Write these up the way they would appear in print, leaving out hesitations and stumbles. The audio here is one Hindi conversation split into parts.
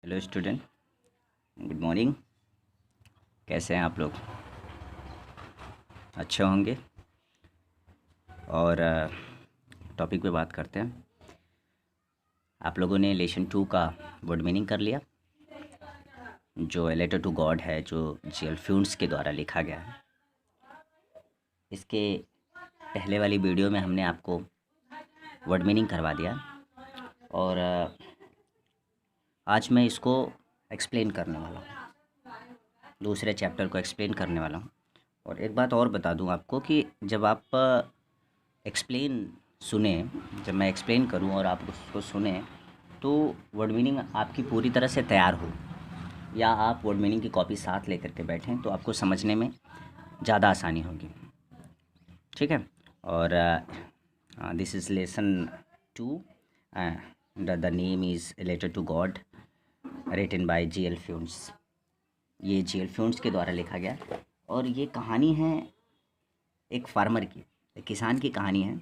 Hello student, good morning. कैसे हैं आप लोग? अच्छे होंगे। और टॉपिक पे बात करते हैं। आप लोगों ने लेसन 2 का वर्ड मीनिंग कर लिया, जो ए लेटर टू गॉड है, जो जी.एल. फ्यून्स के द्वारा लिखा गया है। इसके पहले वाली वीडियो में हमने आपको वर्ड मीनिंग करवा दिया और आज मैं इसको एक्सप्लेन करने वाला हूँ, दूसरे चैप्टर को एक्सप्लेन करने वाला हूँ। और एक बात और बता दूँ आपको कि जब आप एक्सप्लेन सुने, जब मैं एक्सप्लेन करूं और आप उसको सुने, तो वर्ड मीनिंग आपकी पूरी तरह से तैयार हो, या आप वर्ड मीनिंग की कॉपी साथ लेकर के बैठें तो आपको समझने में ज़्यादा आसानी होगी। ठीक है। और this is lesson 2, the name is letter to God, written by G L. Fuentes. ये जी.एल. फ्यून्स के द्वारा लिखा गया और ये कहानी है एक फार्मर की, एक किसान की कहानी है।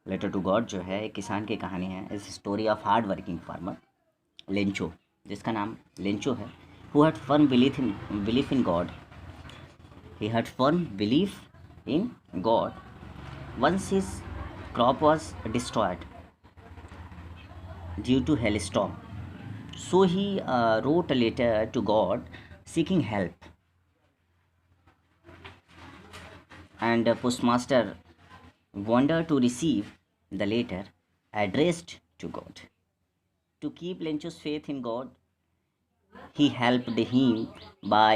लेटर टू गॉड जो है एक किसान की कहानी है। इस story of hard working farmer Lencho, जिसका नाम लेंचो है, who had firm belief in God. He had firm belief in God once his crop was destroyed due to hailstorm, so he wrote a letter to God seeking help, and postmaster wanted to receive the letter addressed to God. To keep Lencho's faith in God, he helped him by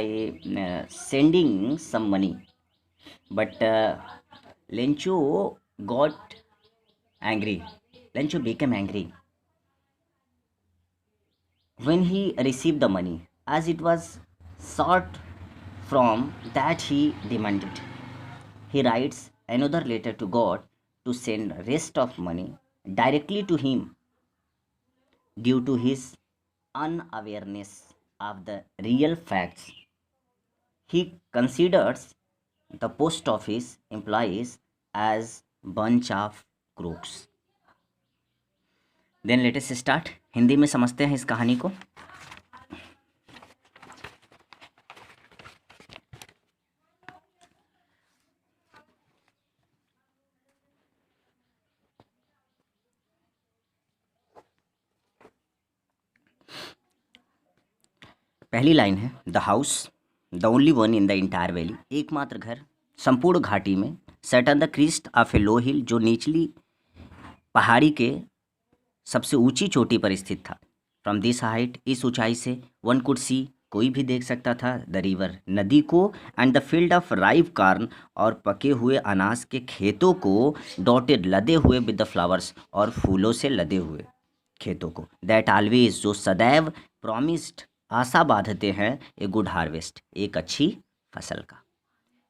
sending some money. But Lencho got angry. Lencho became angry when he received the money, as it was short from that he demanded. He writes another letter to God to send rest of money directly to him due to his unawareness of the real facts. He considers the post office employees as bunch of crooks. Then let us start. Hindi में समझते हैं इस कहानी को। पहली लाइन है, the house the only one in the entire valley, एकमात्र घर संपूर्ण घाटी में, set on the crest of a low hill, जो निचली पहाड़ी के सबसे ऊंची चोटी पर स्थित था। फ्रॉम दिस हाइट, इस ऊंचाई से, वन कुड सी, कोई भी देख सकता था, द रिवर, नदी को, and the field of राइव corn, और पके हुए अनाज के खेतों को, डॉटेड, लदे हुए, विद द फ्लावर्स, और फूलों से लदे हुए खेतों को, दैट ऑलवेज, जो सदैव, प्रॉमिस्ड, आशा बांधते हैं, ए गुड हार्वेस्ट, एक अच्छी फसल का।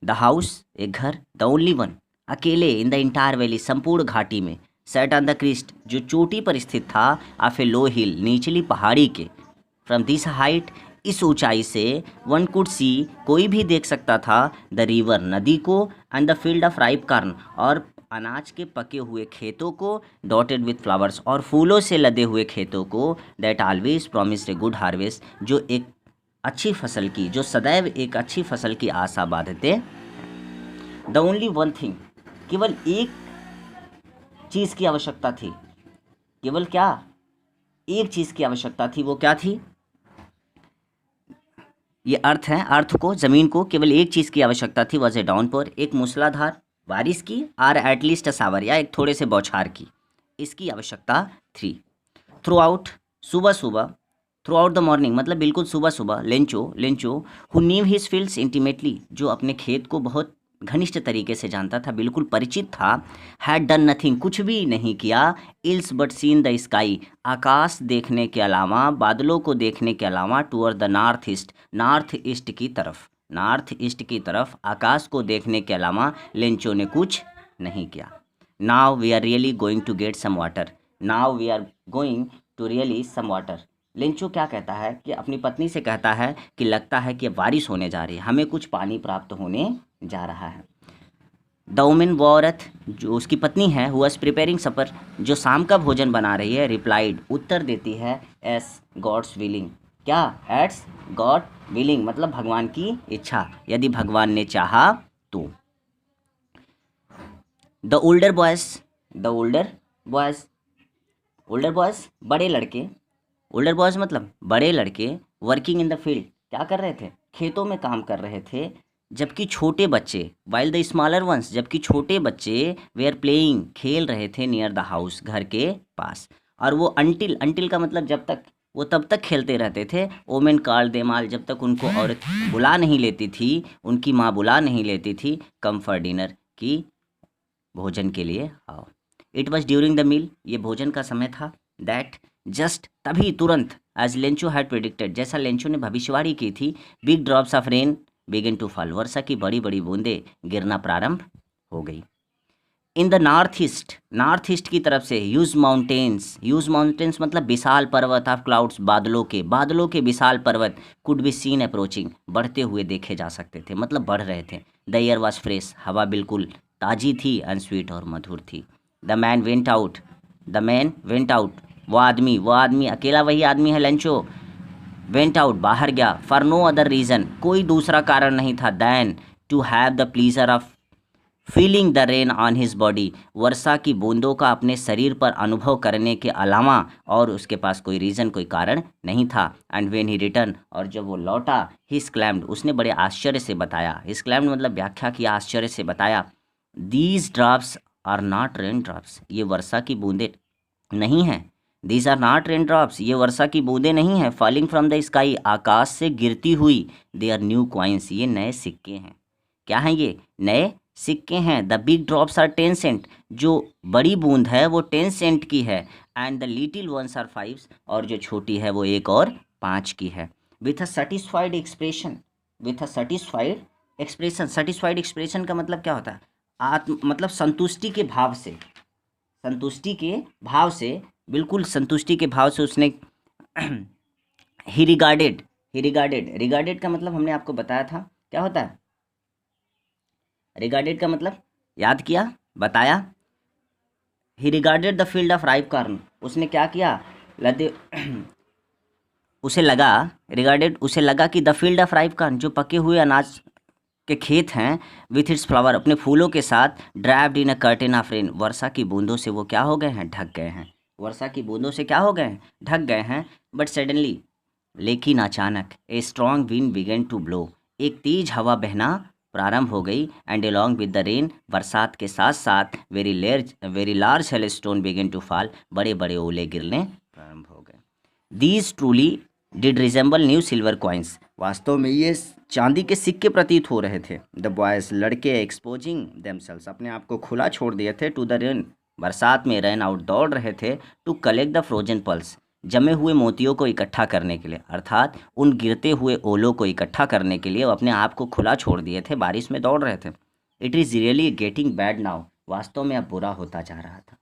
द हाउस, एक घर, द ओनली वन, अकेले, इन द इंटायर वैली, संपूर्ण घाटी में, सेट ऑन द क्रिस्ट, जो चोटी पर स्थित था, ऑफ ए लो हिल, निचली पहाड़ी के, फ्रॉम दिस हाइट, इस ऊंचाई से, वन कुड सी, कोई भी देख सकता था, द रिवर, नदी को, and the field of ripe corn, और अनाज के पके हुए खेतों को, डॉटेड विथ फ्लावर्स, और फूलों से लदे हुए खेतों को, that always promised a good harvest, जो एक अच्छी फसल की, जो सदैव एक अच्छी फसल की आशा बांधते। द ओनली वन थिंग, केवल एक चीज़ की आवश्यकता थी। केवल क्या? एक चीज़ की आवश्यकता थी। वो क्या थी? ये अर्थ है, अर्थ को, ज़मीन को केवल एक चीज़ की आवश्यकता थी, वॉज ए डाउनपोर, एक मूसलाधार बारिश की, आर एटलीस्ट अ शावर, या एक थोड़े से बौछार की, इसकी आवश्यकता थी। थ्रू आउट, सुबह सुबह, थ्रू आउट द मॉर्निंग, मतलब बिल्कुल सुबह सुबह, Lencho who knew his fields intimately, जो अपने खेत को बहुत घनिष्ठ तरीके से जानता था, बिल्कुल परिचित था, हैड डन नथिंग, कुछ भी नहीं किया, else but seen the sky, आकाश देखने के अलावा, बादलों को देखने के अलावा, toward the north east, north east की तरफ, नॉर्थ ईस्ट की तरफ आकाश को देखने के अलावा लेंचो ने कुछ नहीं किया। Now we are really going to get some water, now we are going to really some water. Lencho क्या कहता है कि अपनी पत्नी से कहता है कि लगता है कि बारिश होने जा रही है, हमें कुछ पानी प्राप्त होने जा रहा है। द वुमेन वो औरत जो उसकी पत्नी है, हु वाज प्रिपेयरिंग सपर, जो शाम का भोजन बना रही है, रिप्लाइड उत्तर देती है, एस गॉड्स विलिंग, क्या, एट्स गॉड विलिंग मतलब भगवान की इच्छा, यदि भगवान ने चाहा तो। The older boys, the older boys, older boys बड़े लड़के, ओल्डर बॉयज मतलब बड़े लड़के, वर्किंग इन द फील्ड क्या कर रहे थे, खेतों में काम कर रहे थे, जबकि छोटे बच्चे, वाइल द स्मॉलर वंस जबकि छोटे बच्चे, वे आर प्लेइंग खेल रहे थे, नियर द हाउस घर के पास। और वो अंटिल, अंटिल का मतलब जब तक, वो तब तक खेलते रहते थे, ओमेन कॉल्ड देम ऑल जब तक उनको औरत बुला नहीं लेती थी, उनकी माँ बुला नहीं लेती थी, कम फॉर डिनर की भोजन के लिए आओ। It was during the meal ये भोजन का समय था, दैट जस्ट तभी तुरंत, एज लेंचो हैड प्रिडिक्टेड जैसा लेंचो ने भविष्यवाणी की थी, big drops of rain begin to fall वर्षा की बड़ी बड़ी बूंदें गिरना प्रारंभ हो गई। In the north east, north east की तरफ से, ह्यूज माउंटेन्स, ह्यूज माउंटेन्स मतलब विशाल पर्वत ऑफ क्लाउड्स बादलों के विशाल पर्वत, कुड बी सीन अप्रोचिंग बढ़ते हुए देखे जा सकते थे मतलब बढ़ रहे थे। द एयर वॉज फ्रेश हवा बिल्कुल ताजी थी, एंड स्वीट और मधुर थी। The man went out, the man went out वो आदमी अकेला वही आदमी है लेंचो, वेंट आउट बाहर गया, फॉर नो अदर रीज़न कोई दूसरा कारण नहीं था, than to have the pleasure of feeling the rain on his body वर्षा की बूंदों का अपने शरीर पर अनुभव करने के अलावा और उसके पास कोई रीज़न कोई कारण नहीं था। एंड व्हेन ही रिटर्न और जब वो लौटा, ही क्लैम्ड उसने बड़े आश्चर्य से बताया, हिज क्लैम्ड मतलब व्याख्या किया, आश्चर्य से बताया, these drops are not rain drops ये वर्षा की बूंदें नहीं हैं, these are not rain drops ये वर्षा की बूंदें नहीं हैं, फॉलिंग फ्रॉम द स्काई आकाश से गिरती हुई, दे आर न्यू कॉइन्स ये नए सिक्के हैं। क्या हैं ये नए सिक्के हैं। The big drops are 10 cent जो बड़ी बूंद है वो 10 सेंट की है, and the little ones are 5 और जो छोटी है वो 1 और 5 की है। With a satisfied expression, with a satisfied expression, satisfied expression का मतलब क्या होता है, आत्म मतलब संतुष्टि के भाव से, संतुष्टि के भाव से, बिल्कुल संतुष्टि के भाव से उसने ही रिगार्डेड, ही रिगार्डेड, रिगार्डेड का मतलब हमने आपको बताया था क्या होता है, रिगार्डेड का मतलब याद किया बताया, ही regarded the field of ripe corn उसने क्या किया, लदे उसे लगा, रिगार्डेड उसे लगा कि the field of ripe corn जो पके हुए अनाज के खेत हैं, विथ इट्स फ्लावर अपने फूलों के साथ, drived in a curtain of rain वर्षा की बूंदों से वो क्या हो गए हैं, ढक गए हैं, वर्षा की बूंदों से क्या हो गए हैं, ढक गए हैं। बट सडनली लेकिन अचानक, a strong wind began to blow एक तेज हवा बहना प्रारंभ हो गई, and along with the rain बरसात के साथ साथ very large hail stone began to fall बड़े बड़े ओले गिरने प्रारंभ हो गए। These truly did resemble new silver coins वास्तव में ये चांदी के सिक्के प्रतीत हो रहे थे। द बॉयज लड़के एक्सपोजिंग देमसेल्स अपने आप को खुला छोड़ दिए थे, टू द रेन बरसात में रन आउट दौड़ रहे थे, to collect the frozen pearls जमे हुए मोतियों को इकट्ठा करने के लिए, अर्थात उन गिरते हुए ओलों को इकट्ठा करने के लिए वो अपने आप को खुला छोड़ दिए थे, बारिश में दौड़ रहे थे। It is really getting bad now वास्तव में अब बुरा होता जा रहा था।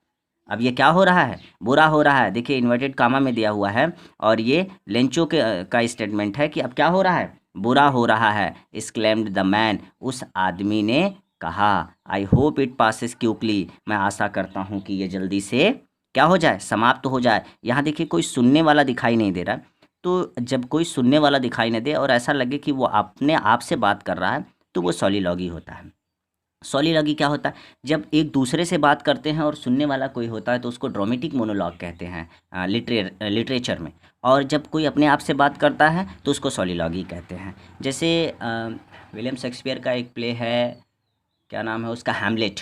अब ये क्या हो रहा है, बुरा हो रहा है। देखिए इन्वर्टेड कामा में दिया हुआ है और ये लेंचो के का स्टेटमेंट है कि अब क्या हो रहा है, बुरा हो रहा है। एक्सक्लेम्ड द मैन उस आदमी ने कहा, I hope it passes quickly मैं आशा करता हूँ कि ये जल्दी से क्या हो जाए, समाप्त हो जाए। यहाँ देखिए कोई सुनने वाला दिखाई नहीं दे रहा, तो जब कोई सुनने वाला दिखाई नहीं दे और ऐसा लगे कि वो अपने आप से बात कर रहा है तो वो सॉलिलॉगी होता है। सॉलिलॉगी क्या होता है, जब एक दूसरे से बात करते हैं और सुनने वाला कोई होता है तो उसको ड्रामेटिक मोनोलॉग कहते हैं लिटरेचर में, और जब कोई अपने आप से बात करता है तो उसको सॉलिलॉगी कहते हैं। जैसे विलियम शेक्सपियर का एक प्ले है, क्या नाम है उसका, हैमलेट।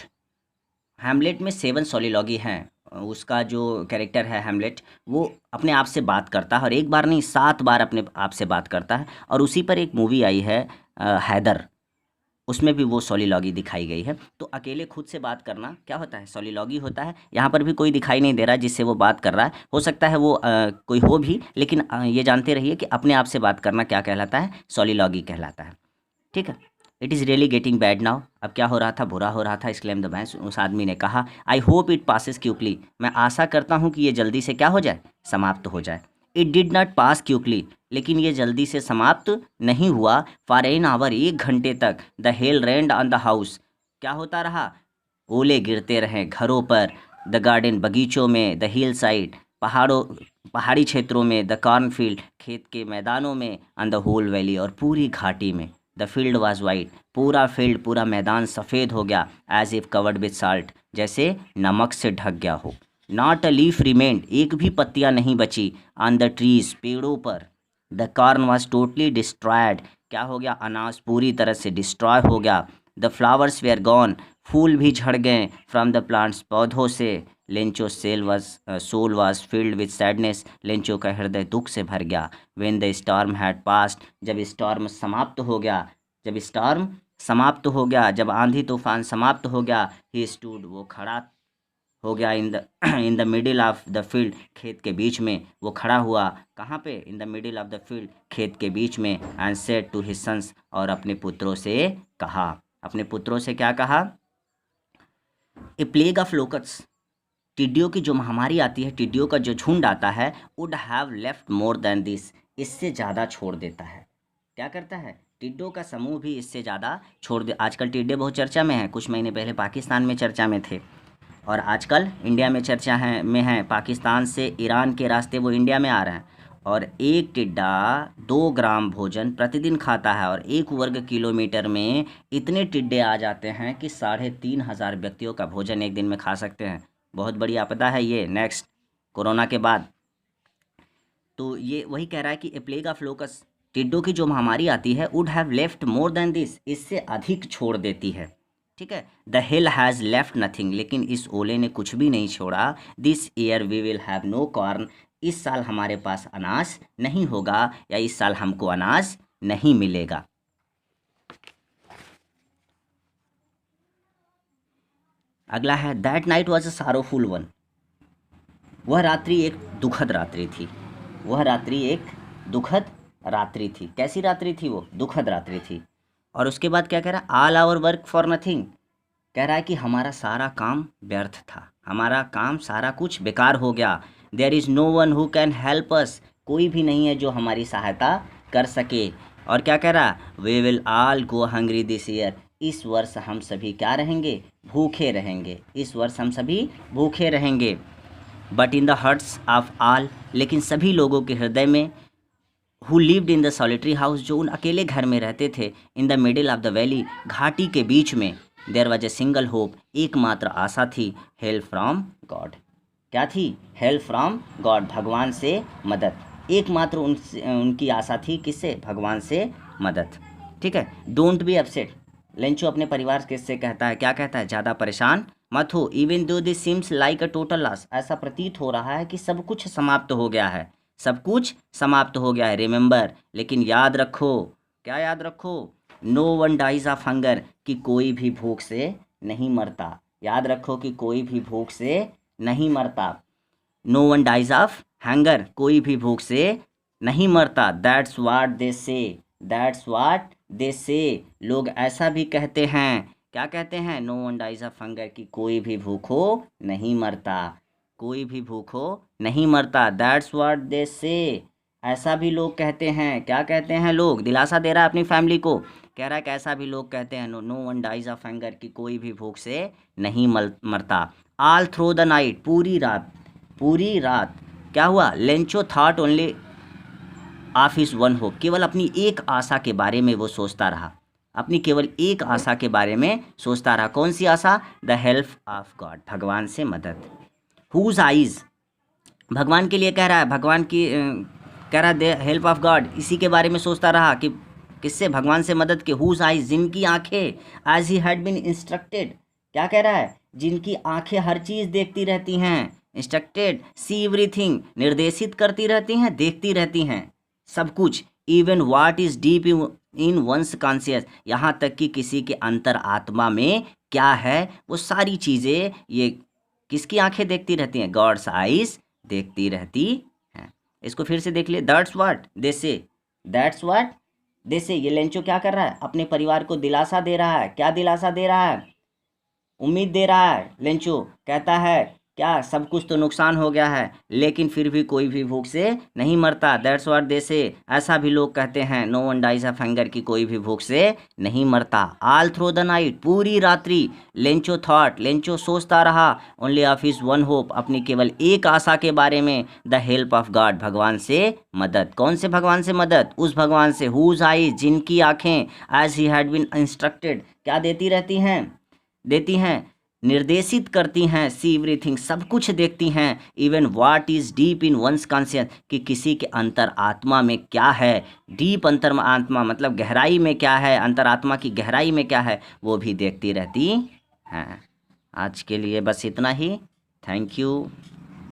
हैमलेट में 7 सॉलिलॉगी हैं। उसका जो कैरेक्टर है हैमलेट वो अपने आप से बात करता है और एक बार नहीं 7 बार अपने आप से बात करता है। और उसी पर एक मूवी आई है हैदर, उसमें भी वो सॉलिलॉगी दिखाई गई है। तो अकेले खुद से बात करना क्या होता है, सॉलिलॉगी होता है। यहाँ पर भी कोई दिखाई नहीं दे रहा जिससे वो बात कर रहा है, हो सकता है वो कोई हो भी, लेकिन ये जानते रहिए कि अपने आप से बात करना क्या कहलाता है, सॉलिलॉगी कहलाता है। ठीक है। It is really getting bad now अब क्या हो रहा था, बुरा हो रहा था। एक्सक्लेम द मैन उस आदमी ने कहा, I hope it passes quickly मैं आशा करता हूँ कि ये जल्दी से क्या हो जाए, समाप्त हो जाए। It did not pass quickly लेकिन ये जल्दी से समाप्त नहीं हुआ। फॉर एन आवर 1 घंटे तक the hail rained on the house क्या होता रहा? ओले गिरते रहे घरों पर, द गार्डन बगीचों में, द हिल साइड पहाड़ी क्षेत्रों में, द कॉर्नफील्ड खेत के मैदानों में, एंड द होल वैली और पूरी घाटी में। द फील्ड वाज वाइट, पूरा फील्ड पूरा मैदान सफ़ेद हो गया, as if covered with salt, जैसे नमक से ढक गया हो। नॉट अ लीफ रिमेंड, एक भी पत्तियां नहीं बची, ऑन द ट्रीज पेड़ों पर। The corn was totally destroyed, क्या हो गया? अनाज पूरी तरह से डिस्ट्रॉय हो गया। द फ्लावर्स वेयर गॉन, फूल भी झड़ गए, फ्रॉम द प्लांट्स पौधों से। Lencho soul was filled with sadness, लेंचो का हृदय दुख से भर गया। When the storm had passed, जब स्टॉर्म समाप्त हो गया, जब आंधी तूफान समाप्त हो गया, ही स्टूड, वो खड़ा हो गया, in the middle of the field, खेत के बीच में वो खड़ा हुआ। कहाँ पे? In the middle of the field, खेत के बीच में। And said to his sons, और अपने पुत्रों से कहा, अपने पुत्रों से क्या कहा? ए प्लेग ऑफ लोकट्स, टिड्डियों की जो महामारी आती है, टिड्डियों का जो झुंड आता है, would have left more than this, इससे ज़्यादा छोड़ देता है। क्या करता है? टिड्डों का समूह भी इससे ज़्यादा छोड़ दे। आजकल टिड्डे बहुत चर्चा में हैं, कुछ महीने पहले पाकिस्तान में चर्चा में थे, और आजकल इंडिया में चर्चा है। पाकिस्तान से ईरान के रास्ते वो इंडिया में आ रहे हैं। और एक टिड्डा 2 ग्राम भोजन प्रतिदिन खाता है, और 1 वर्ग किलोमीटर में इतने टिड्डे आ जाते हैं कि 3,500 व्यक्तियों का भोजन एक दिन में खा सकते हैं। बहुत बड़ी आपदा है ये, नेक्स्ट कोरोना के बाद। तो ये वही कह रहा है कि ए प्लेग ऑफ लोकस, टिड्डों की जो महामारी आती है, would have left more than this, इससे अधिक छोड़ देती है। ठीक है। The hail has left nothing, लेकिन इस ओले ने कुछ भी नहीं छोड़ा। This year we will have no corn, इस साल हमारे पास अनाज नहीं होगा, या इस साल हमको अनाज नहीं मिलेगा। अगला है, that night was a sorrowful one, वह रात्रि एक दुखद रात्रि थी। वह रात्रि एक दुखद रात्रि थी। कैसी रात्रि थी वो? दुखद रात्रि थी। और उसके बाद क्या कह रहा है? All our work for nothing, कह रहा है कि हमारा सारा काम व्यर्थ था, हमारा काम सारा कुछ बेकार हो गया। There is no one who can help us, कोई भी नहीं है जो हमारी सहायता कर सके। और क्या कह रहा? We will all go hungry this year, इस वर्ष हम सभी क्या रहेंगे? भूखे रहेंगे। इस वर्ष हम सभी भूखे रहेंगे। But in the hearts of all, लेकिन सभी लोगों के हृदय में, who lived in the solitary house, जो उन अकेले घर में रहते थे, in the middle of the valley, घाटी के बीच में, there was a single hope, एकमात्र आशा थी, हेल्प फ्रॉम गॉड। क्या थी? हेल्प फ्रॉम गॉड, भगवान से मदद। एकमात्र उनकी आशा थी, किससे? भगवान से मदद। ठीक है। डोंट बी अपसेट, लेंचो अपने परिवार के से कहता है, क्या कहता है? ज़्यादा परेशान मत हो। Even though this seems like a total loss, ऐसा प्रतीत हो रहा है कि सब कुछ समाप्त हो गया है, सब कुछ समाप्त हो गया है। रिमेंबर, लेकिन याद रखो, क्या याद रखो? No one dies of hunger, कि कोई भी भूख से नहीं मरता। याद रखो कि कोई भी भूख से नहीं मरता। No one dies of hunger, कोई भी भूख से नहीं मरता। दैट्स वाट दे से, दैट्स वाट दे से, लोग ऐसा भी कहते हैं। क्या कहते हैं? No one dies of hunger, कि कोई भी भूखो नहीं मरता, कोई भी भूखो नहीं मरता। दैट्स व्हाट दे से, ऐसा भी लोग कहते हैं। क्या कहते हैं लोग? दिलासा दे रहा है अपनी फैमिली को, कह रहा है कि ऐसा भी लोग कहते हैं, no one dies of hunger, कि कोई भी भूख से नहीं मरता। ऑल थ्रू द नाइट, पूरी रात, पूरी रात क्या हुआ? Lencho thought only of his one hope, केवल अपनी एक आशा के बारे में वो सोचता रहा, अपनी केवल एक आशा के बारे में सोचता रहा। कौन सी आशा? द हेल्प ऑफ गॉड, भगवान से मदद। हुज आइज, भगवान के लिए कह रहा है, भगवान की कह रहा है द हेल्प ऑफ गॉड, इसी के बारे में सोचता रहा कि किससे? भगवान से मदद के। हुज आइज, जिनकी आंखें, as he had been instructed, क्या कह रहा है? जिनकी आंखें हर चीज़ देखती रहती हैं, इंस्ट्रक्टेड, सी एवरीथिंग, निर्देशित करती रहती हैं, देखती रहती हैं सब कुछ। Even what is deep in one's conscience, यहाँ तक कि किसी के अंतर आत्मा में क्या है, वो सारी चीज़ें ये किसकी आंखें देखती रहती हैं? गॉड्स आइज देखती रहती हैं। इसको फिर से देख ले, दैट्स व्हाट दे से, दैट्स व्हाट दे से। ये लेंचो क्या कर रहा है? अपने परिवार को दिलासा दे रहा है। क्या दिलासा दे रहा है? उम्मीद दे रहा है। लेंचो कहता है क्या सब कुछ तो नुकसान हो गया है, लेकिन फिर भी कोई भी भूख से नहीं मरता। दैट्स व्हाट दे से, ऐसा भी लोग कहते हैं, no one dies of hunger, की कोई भी भूख से नहीं मरता। ऑल थ्रू द नाइट, पूरी रात्रि, लेंचो थॉट, लेंचो सोचता रहा, only of his one hope, अपनी केवल एक आशा के बारे में, द हेल्प ऑफ गॉड, भगवान से मदद। कौन से भगवान से मदद? उस भगवान से हुज आईज, जिनकी आंखें, as he had been instructed, क्या देती रहती हैं? देती हैं, निर्देशित करती हैं, सी एवरीथिंग, सब कुछ देखती हैं, even what is deep in one's conscience, कि किसी के अंतर आत्मा में क्या है। डीप अंतर आत्मा मतलब गहराई में क्या है, अंतरात्मा की गहराई में क्या है, वो भी देखती रहती हैं। आज के लिए बस इतना ही। Thank you.